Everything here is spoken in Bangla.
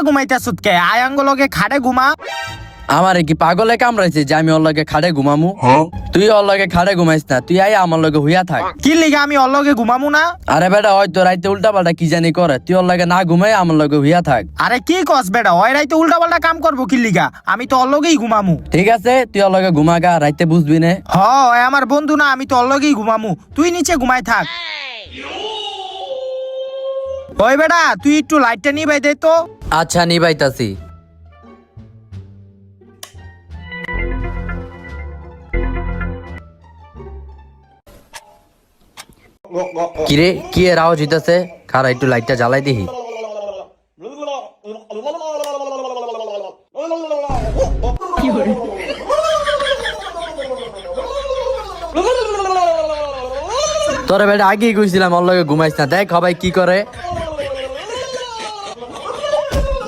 ঘুমাইতাছুত কে আয়াঙ্গ লগে খাড়ে ঘুমা। আমার কি পাগলে কামড়াইছে যে আমি ওর লগে খাড়ে ঘুমামু? তুই ওর লগে খাড়ে ঘুমাইস না, তুই আই আমার লগে হুইয়া থাক। কি লিগা আমি ওর লগে ঘুমামু না? আরে বেটা হয়তো রাইতে উল্টা পাল্টা কি জানি করে, তুই ওর লগে না ঘুমাই আমার লগে হুইয়া থাক। আরে কি কস বেটা, ওই রাইতে উল্টা পাল্টা কাম করবো কি লিগা? আমি তো ওর লগেই ঘুমামু। ঠিক আছে তুই ওর লগে ঘুমাগা, রাইতে বুঝবি নে। ওই আমার বন্ধু না, আমি তো ওর লগেই ঘুমামু, তুই নিচে ঘুমাই থাক। ওই বেটা তুই একটু লাইটটা নিবাই দে তো। আচ্ছা নিবাইতাছি। কিরে কি এর আওয়াজ হইতাছে? খারা একটু লাইটটা জ্বালাই দিহি। তোরে বেটা আগেই কইছিলাম ওর লগে ঘুমাইস না, দেখ সবাই কি করে।